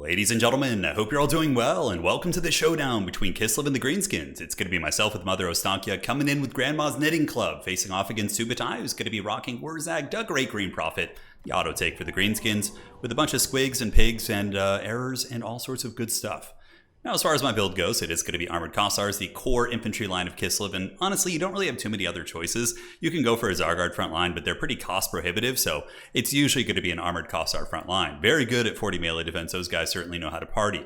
Ladies and gentlemen, I hope you're all doing well, and welcome to the showdown between Kislev and the Greenskins. It's going to be myself with Mother Ostankia coming in with Grandma's Knitting Club, facing off against Subutai, who's going to be rocking Wurzag, the Great Green Prophet, the auto take for the Greenskins, with a bunch of squigs and pigs and errors and all sorts of good stuff. Now, as far as my build goes, it is going to be Armored Kossars, the core infantry line of Kislev, and honestly, you don't really have too many other choices. You can go for a Zargard front line, but they're pretty cost prohibitive, so it's usually going to be an Armored Kossar front line. Very good at 40 melee defense, those guys certainly know how to party.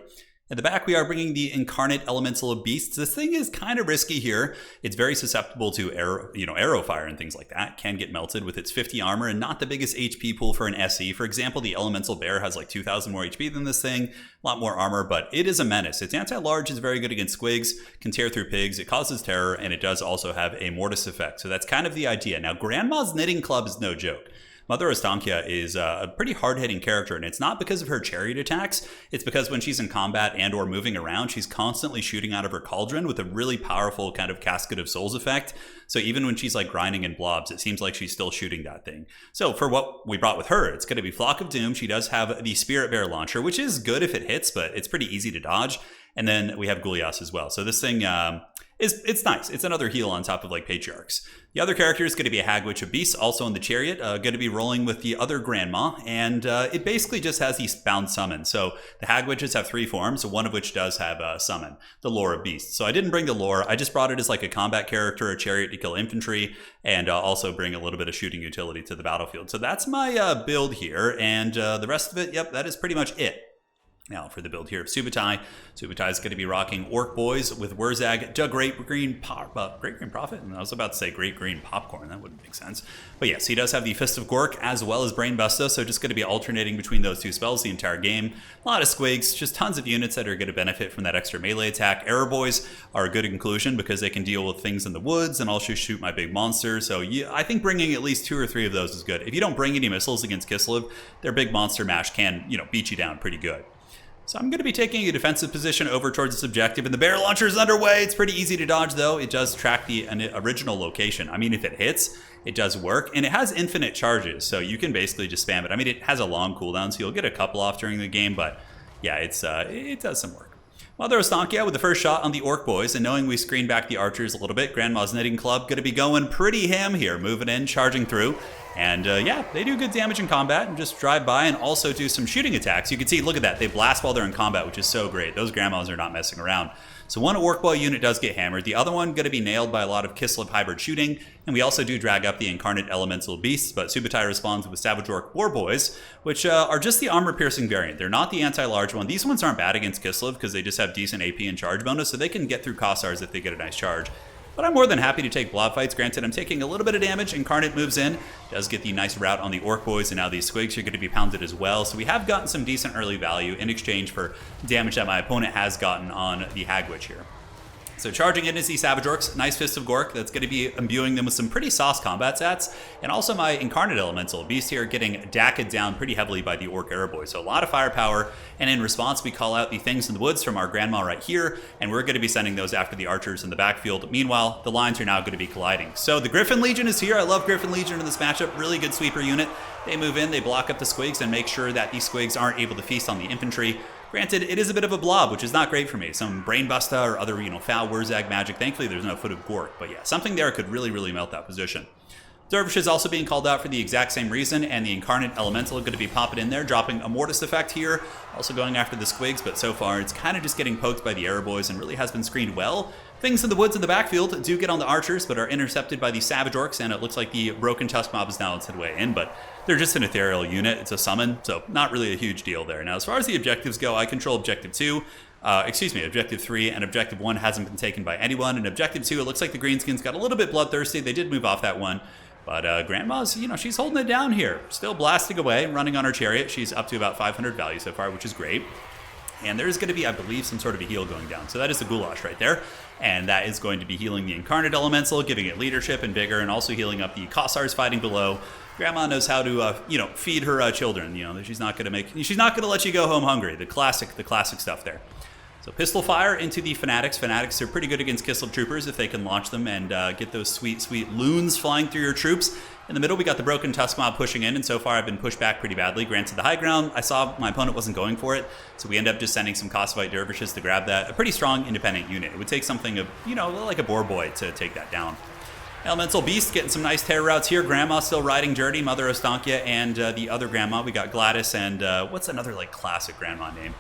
At the back, we are bringing the Incarnate Elemental of Beasts. This thing is kind of risky here. It's very susceptible to arrow fire and things like that. Can get melted with its 50 armor and not the biggest HP pool for an SE. For example, the Elemental Bear has like 2,000 more HP than this thing, a lot more armor, but it is a menace. Its anti-large is very good against squigs, can tear through pigs, it causes terror, and it does also have a mortis effect. So that's kind of the idea. Now, Grandma's Knitting Club is no joke. Mother Ostankia is a pretty hard-hitting character, and it's not because of her chariot attacks. It's because when she's in combat and or moving around, she's constantly shooting out of her cauldron with a really powerful kind of Casket of Souls effect. So even when she's like grinding in blobs, it seems like she's still shooting that thing. So for what we brought with her, it's going to be Flock of Doom. She does have the Spirit Bear launcher, which is good if it hits, but it's pretty easy to dodge. And then we have Gulias as well. So this thing it's nice. It's another heal on top of like Patriarchs. The other character is going to be a Hag Witch of Beasts, also in the Chariot, going to be rolling with the other Grandma, and it basically just has these bound summons. So the Hag Witches have 3 forms, one of which does have a summon, the Lore of Beasts. So I didn't bring the Lore, I just brought it as like a combat character, a Chariot to kill infantry, and also bring a little bit of shooting utility to the battlefield. So that's my build here, and the rest of it, yep, that is pretty much it. Now for the build here of Subutai. Subutai is going to be rocking Orc Boys with Wurzag, Great Green Prophet? And I was about to say Great Green Popcorn. That wouldn't make sense. But yes, he does have the Fist of Gork as well as Brain Busta, so just going to be alternating between those 2 spells the entire game. A lot of squigs, just tons of units that are going to benefit from that extra melee attack. Arrow Boys are a good inclusion because they can deal with things in the woods and also shoot my big monster. So yeah, I think bringing at least 2 or 3 of those is good. If you don't bring any missiles against Kislev, their big monster mash can, beat you down pretty good. So I'm going to be taking a defensive position over towards this objective, and the bear launcher is underway. It's pretty easy to dodge, though. It does track the original location. I mean, if it hits, it does work, and it has infinite charges, so you can basically just spam it. I mean, it has a long cooldown, so you'll get a couple off during the game, but yeah, it does some work. Mother Ostankia with the first shot on the Orc Boys, and knowing we screened back the archers a little bit, Grandma's Knitting Club going to be going pretty ham here, moving in, charging through. And yeah, they do good damage in combat and just drive by and also do some shooting attacks. You can see, look at that, they blast while they're in combat, which is so great. Those Grandmas are not messing around. So one Orc Boy unit does get hammered. The other one going to be nailed by a lot of Kislev hybrid shooting. And we also do drag up the Incarnate Elemental Beasts, but Subutai responds with Savage Orc War Boys, which are just the armor-piercing variant. They're not the anti-large one. These ones aren't bad against Kislev because they just have decent AP and charge bonus, so they can get through Kossars if they get a nice charge. But I'm more than happy to take blob fights. Granted, I'm taking a little bit of damage. Incarnate moves in, does get the nice route on the Orc Boys, and now these squigs are going to be pounded as well. So we have gotten some decent early value in exchange for damage that my opponent has gotten on the Hag Witch here. So charging in is the Savage Orcs, nice Fist of Gork, that's going to be imbuing them with some pretty sauce combat stats, and also my Incarnate Elemental Beast here getting dacked down pretty heavily by the Orc Arrow Boy, so a lot of firepower, and in response we call out the Things in the Woods from our Grandma right here, and we're going to be sending those after the archers in the backfield. Meanwhile, the lines are now going to be colliding. So the Griffin Legion is here. I love Griffin Legion in this matchup, really good sweeper unit. They move in, they block up the squigs and make sure that these squigs aren't able to feast on the infantry. Granted, it is a bit of a blob, which is not great for me. Some Brain Busta or other, foul Wurzag magic. Thankfully, there's no Foot of Gork. But yeah, something there could really, really melt that position. Dervish is also being called out for the exact same reason, and the Incarnate Elemental are going to be popping in there, dropping a Mortis effect here, also going after the squigs, but so far it's kind of just getting poked by the Arrow Boys and really has been screened well. Things in the Woods in the backfield do get on the archers, but are intercepted by the Savage Orcs, and it looks like the Broken Tusk Mob is now its way in, but they're just an ethereal unit. It's a summon, so not really a huge deal there. Now, as far as the objectives go, I control Objective 2. Objective 3, and Objective 1 hasn't been taken by anyone. And Objective 2, it looks like the Greenskins got a little bit bloodthirsty. They did move off that one. But Grandma's, she's holding it down here. Still blasting away, running on her chariot. She's up to about 500 value so far, which is great. And there's going to be, I believe, some sort of a heal going down. So that is the Goulash right there. And that is going to be healing the Incarnate Elemental, giving it leadership and vigor, and also healing up the Kossars fighting below. Grandma knows how to, feed her children. She's not going to let you go home hungry. The classic stuff there. So So pistol fire into the Fanatics. Fanatics are pretty good against Kislev troopers if they can launch them and get those sweet, sweet loons flying through your troops. In the middle, we got the Broken Tusk Mob pushing in, and so far I've been pushed back pretty badly. Granted, the high ground, I saw my opponent wasn't going for it, so we end up just sending some Kosovite dervishes to grab that. A pretty strong independent unit. It would take something of, you know, like a boar boy to take that down. Elemental Beast getting some nice terror routes here. Grandma still riding dirty. Mother Ostankia and the other Grandma. We got Gladys and what's another like classic Grandma name?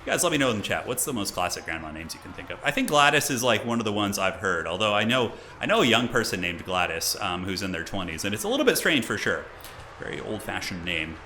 You guys let me know in the chat. What's the most classic Grandma names you can think of? I think Gladys is like one of the ones I've heard. Although I know a young person named Gladys who's in their 20s. And it's a little bit strange for sure. Very old-fashioned name.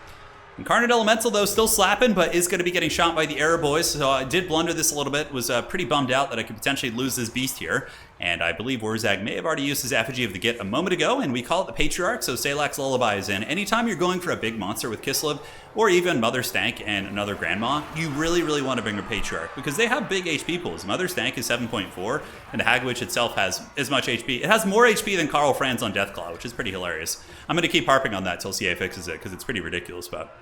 Incarnate Elemental, though, still slapping, but is going to be getting shot by the Arrow Boys. So I did blunder this a little bit. Was pretty bummed out that I could potentially lose this beast here. And I believe Wurzag may have already used his Effigy of the Git a moment ago, and we call it the Patriarch, so Salak's Lullaby is in. Anytime you're going for a big monster with Kislev, or even Mother Stank and another Grandma, you really, really want to bring a Patriarch, because they have big HP pools. Mother Stank is 7.4, and the Hagwitch itself has as much HP. It has more HP than Karl Franz on Deathclaw, which is pretty hilarious. I'm going to keep harping on that till CA fixes it, because it's pretty ridiculous, but...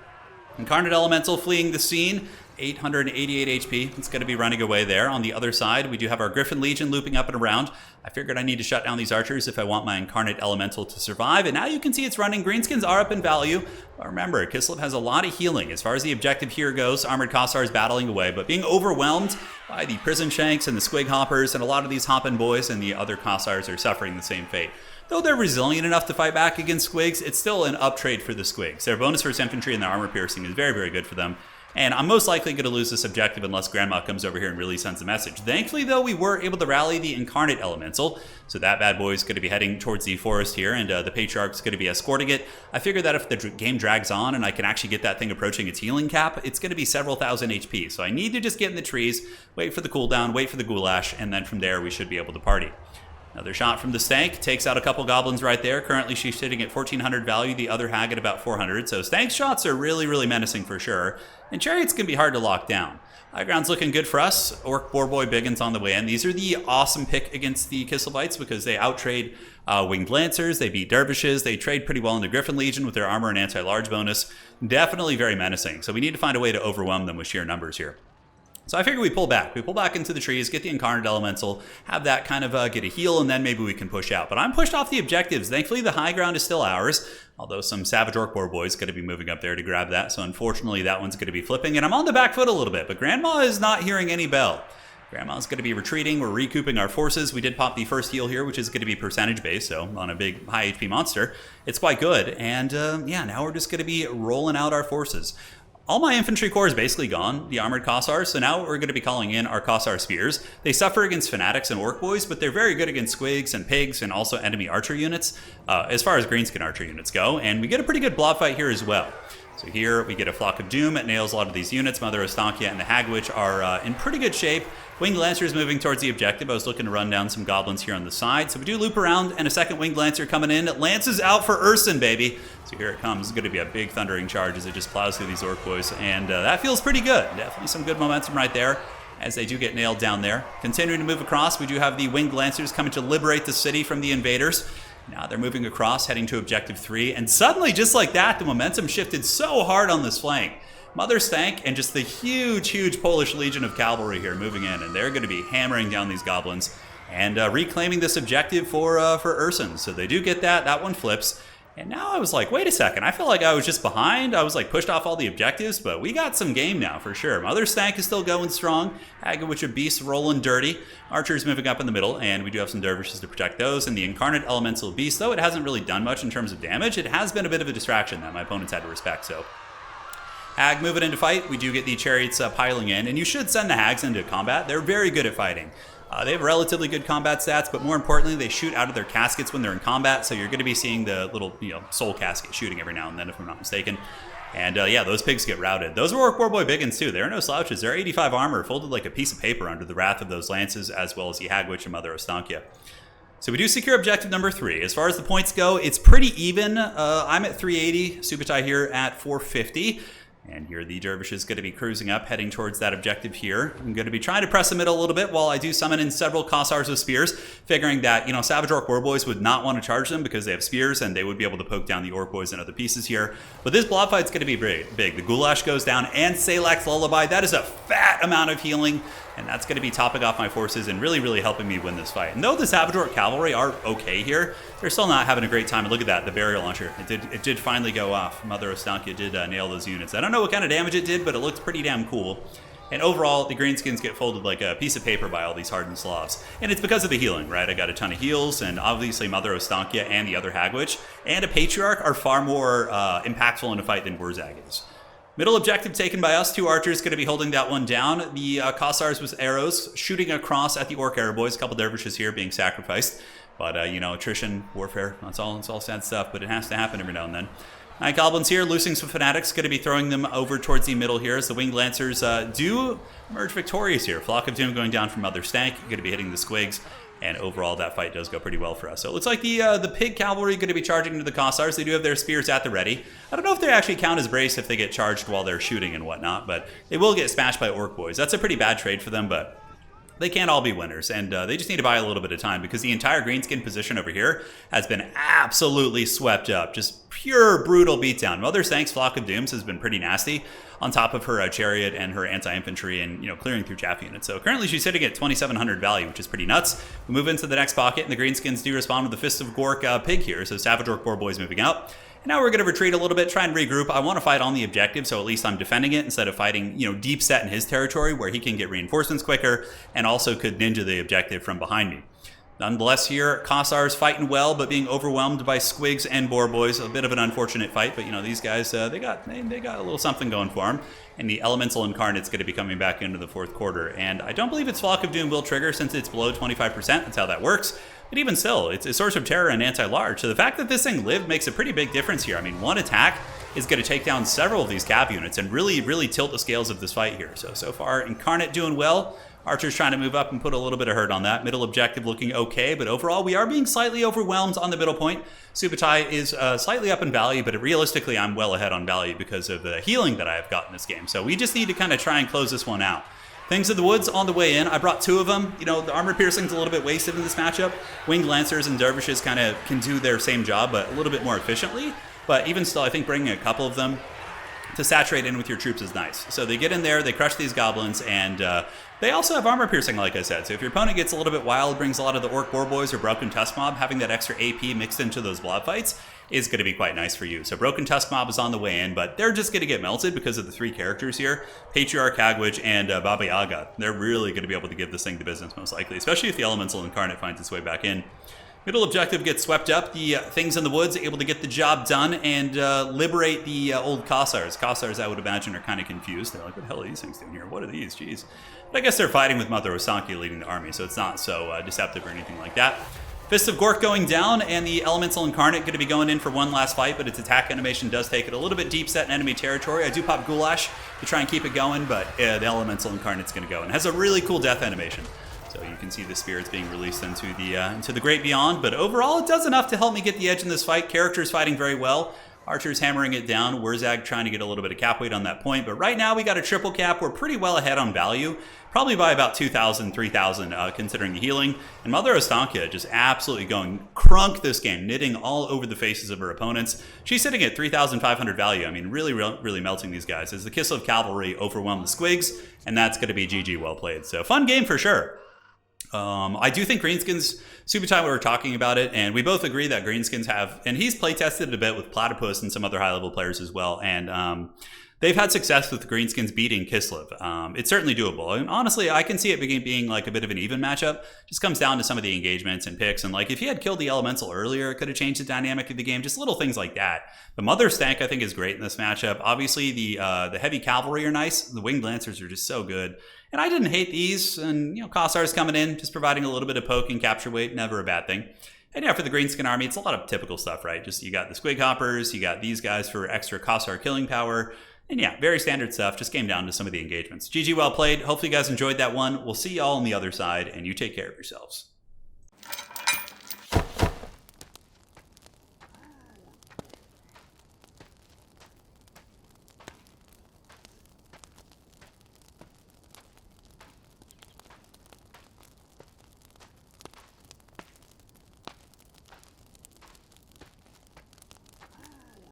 Incarnate Elemental fleeing the scene, 888 HP. It's going to be running away there. On the other side, we do have our Griffin Legion looping up and around. I figured I need to shut down these archers if I want my Incarnate Elemental to survive. And now you can see it's running. Greenskins are up in value. But remember, Kislev has a lot of healing. As far as the objective here goes, Armored Kossar is battling away, but being overwhelmed by the Prison Shanks and the Squig Hoppers and a lot of these Hoppin' Boys, and the other Kossars are suffering the same fate. Though they're resilient enough to fight back against Squigs, it's still an up trade for the Squigs. Their bonus versus infantry and their armor piercing is very, very good for them. And I'm most likely going to lose this objective unless Grandma comes over here and really sends a message. Thankfully, though, we were able to rally the Incarnate Elemental. So that bad boy is going to be heading towards the forest here, and the Patriarch's going to be escorting it. I figure that if the game drags on and I can actually get that thing approaching its healing cap, it's going to be several thousand HP. So I need to just get in the trees, wait for the cooldown, wait for the Goulash, and then from there we should be able to party. Another shot from the Stank, takes out a couple goblins right there. Currently she's sitting at 1400 value, the other hag at about 400. So Stank's shots are really, really menacing for sure. And Chariots can be hard to lock down. High ground's looking good for us. Orc, Boar Boy, Biggins on the way in. These are the awesome pick against the Kislevites because they outtrade Winged Lancers, they beat Dervishes, they trade pretty well in the Griffin Legion with their armor and anti-large bonus. Definitely very menacing. So we need to find a way to overwhelm them with sheer numbers here. So I figure we pull back. We pull back into the trees, get the Incarnate Elemental, have that kind of get a heal, and then maybe we can push out. But I'm pushed off the objectives. Thankfully, the high ground is still ours, although some Savage Orc Boar Boys going to be moving up there to grab that. So unfortunately, that one's going to be flipping. And I'm on the back foot a little bit, but Grandma is not hearing any bell. Grandma's going to be retreating. We're recouping our forces. We did pop the first heal here, which is going to be percentage based, so on a big high HP monster. It's quite good. And yeah, now we're just going to be rolling out our forces. All my infantry corps is basically gone, the armored Kossars, so now we're going to be calling in our Kossar spears. They suffer against Fanatics and Orc Boys, but they're very good against Squigs and Pigs and also enemy archer units, as far as Greenskin archer units go, and we get a pretty good blob fight here as well. So here we get a Flock of Doom, it nails a lot of these units. Mother Ostankia and the Hagwitch are in pretty good shape. Winged Lancer is moving towards the objective. I was looking to run down some goblins here on the side. So we do loop around, and a second Winged Lancer coming in. It lances out for Urson, baby. So here it comes. It's going to be a big thundering charge as it just plows through these Orc Boys. And that feels pretty good. Definitely some good momentum right there as they do get nailed down there. Continuing to move across, we do have the Winged Lancers coming to liberate the city from the invaders. Now they're moving across, heading to Objective 3. And suddenly, just like that, the momentum shifted so hard on this flank. Mother Stank and just the huge, huge Polish Legion of Cavalry here moving in, and they're going to be hammering down these goblins and reclaiming this objective for Urson. So they do get that. That one flips. And now I was like, wait a second. I felt like I was just behind. I was like pushed off all the objectives, but we got some game now for sure. Mother Stank is still going strong. Hagwitch of Beasts rolling dirty. Archers moving up in the middle, and we do have some dervishes to protect those. And the Incarnate Elemental Beast, though it hasn't really done much in terms of damage, it has been a bit of a distraction that my opponents had to respect. So Hag moving into fight. We do get the chariots piling in, and you should send the hags into combat. They're very good at fighting. They have relatively good combat stats, but more importantly, they shoot out of their caskets when they're in combat, so you're going to be seeing the little, soul casket shooting every now and then, if I'm not mistaken. And yeah, those pigs get routed. Those were Orc Boar Boy Biggins too. They're no slouches. They're 85 armor, folded like a piece of paper under the wrath of those lances, as well as the Hagwitch and Mother Ostankia. So we do secure objective number 3. As far as the points go, it's pretty even. I'm at 380, Subutai here at 450. And here the Dervish is going to be cruising up, heading towards that objective here. I'm going to be trying to press the middle a little bit while I do summon in several Kossars with spears, figuring that, you know, Savage Orc Warboys would not want to charge them because they have spears and they would be able to poke down the Orc Boys and other pieces here. But this blob fight's going to be big. The Goulash goes down and Salak's Lullaby. That is a fat amount of healing, and that's going to be topping off my forces and really helping me win this fight. And though the Savage Orc Cavalry are okay here, they're still not having a great time. And look at that, the Barrier Launcher. It did finally go off. Mother of Stankia did nail those units. I don't know what kind of damage it did, but it looks pretty damn cool. And overall, the Greenskins get folded like a piece of paper by all these hardened Slavs. And it's because of the healing, right? I got a ton of heals, and obviously Mother of Stankia and the other Hagwitch and a Patriarch are far more impactful in a fight than Wurzag is. Middle objective taken by us. 2 archers going to be holding that one down. The Kossars with arrows shooting across at the Orc Arrow Boys. A couple dervishes here being sacrificed. But, you know, attrition, warfare, it's all sad stuff, but it has to happen every now and then. Night Goblins here, loosing some Fanatics, going to be throwing them over towards the middle here as the Winged Lancers do emerge victorious here. Flock of Doom going down from Mother Stank, going to be hitting the Squigs, and overall that fight does go pretty well for us. So it looks like the Pig Cavalry going to be charging into the Kossars. They do have their spears at the ready. I don't know if they actually count as brace if they get charged while they're shooting and whatnot, but they will get smashed by Orc Boys. That's a pretty bad trade for them, but they can't all be winners, and they just need to buy a little bit of time because the entire Greenskin position over here has been absolutely swept up. Just pure brutal beatdown. Mother Stank's Flock of Dooms has been pretty nasty on top of her chariot and her anti-infantry and, you know, clearing through chaff units. So currently she's sitting at 2,700 value, which is pretty nuts. We move into the next pocket, and the Greenskins do respond with the Fist of Gork Pig here. So Savage Orc Boys moving out. And now we're going to retreat a little bit, try and regroup. I want to fight on the objective, so at least I'm defending it instead of fighting, you know, deep set in his territory where he can get reinforcements quicker and also could ninja the objective from behind me. Nonetheless here, Kossars fighting well, but being overwhelmed by Squigs and Boar Boys. A bit of an unfortunate fight, but, you know, these guys, they got a little something going for them. And the Elemental Incarnate's going to be coming back into the 4th quarter. And I don't believe its Flock of Doom will trigger since it's below 25%. That's how that works. But even still, it's a source of terror and anti-large. So the fact that this thing lived makes a pretty big difference here. I mean, one attack is going to take down several of these cav units and really tilt the scales of this fight here. So far, Incarnate doing well. Archer's trying to move up and put a little bit of hurt on that. Middle objective looking okay, but overall we are being slightly overwhelmed on the middle point. Subutai is slightly up in value, but realistically I'm well ahead on value because of the healing that I have got in this game. So we just need to kind of try and close this one out. Things of the Woods on the way in. I brought 2 of them. You know, the armor piercing's a little bit wasted in this matchup. Winged Lancers and Dervishes kind of can do their same job, but a little bit more efficiently. But even still, I think bringing a couple of them to saturate in with your troops is nice. So they get in there, they crush these goblins, and they also have armor piercing, like I said. So if your opponent gets a little bit wild, brings a lot of the Orc Warboys or Broken Tusk Mob, having that extra AP mixed into those blob fights is going to be quite nice for you. So Broken Tusk Mob is on the way in, but they're just going to get melted because of the 3 characters here, Patriarch, Hagwitch, and Baba Yaga. They're really going to be able to give this thing the business, most likely, especially if the Elemental Incarnate finds its way back in. Middle objective gets swept up. The Things in the Woods able to get the job done and liberate the old Kossars. Kossars, I would imagine, are kind of confused. They're like, what the hell are these things doing here? What are these? Jeez. But I guess they're fighting with Mother Osanki leading the army, so it's not so deceptive or anything like that. Fist of Gork going down, and the Elemental Incarnate going to be going in for one last fight, but its attack animation does take it a little bit deep set in enemy territory. I do pop Goulash to try and keep it going, but the Elemental Incarnate's going to go. And it has a really cool death animation. So you can see the spirits being released into the great beyond, but overall it does enough to help me get the edge in this fight. Characters fighting very well. Archer's hammering it down. Wurzag trying to get a little bit of cap weight on that point, but right now we got a triple cap. We're pretty well ahead on value, probably by about 2,000, 3,000 considering the healing. And Mother Ostankia just absolutely going crunk this game, knitting all over the faces of her opponents. She's sitting at 3,500 value. I mean, really melting these guys as the Kislev Cavalry overwhelm the Squigs, and that's going to be GG well played. So fun game for sure. I do think Greenskins, Subutai, we were talking about it, and we both agree that Greenskins have, and he's playtested it a bit with Platypus and some other high-level players as well, and they've had success with Greenskins beating Kislev. It's certainly doable, and honestly, I can see it being like a bit of an even matchup. Just comes down to some of the engagements and picks, and like if he had killed the Elemental earlier, it could have changed the dynamic of the game, just little things like that. The Mother Stank, I think, is great in this matchup. Obviously, the Heavy Cavalry are nice. The Winged Lancers are just so good. And I didn't hate these, and, you know, Kossars coming in, just providing a little bit of poke and capture weight, never a bad thing. And yeah, for the Greenskin army, it's a lot of typical stuff, right? Just you got the Squig Hoppers, you got these guys for extra Kossar killing power, and yeah, very standard stuff, just came down to some of the engagements. GG well played, hopefully you guys enjoyed that one. We'll see y'all on the other side, and you take care of yourselves.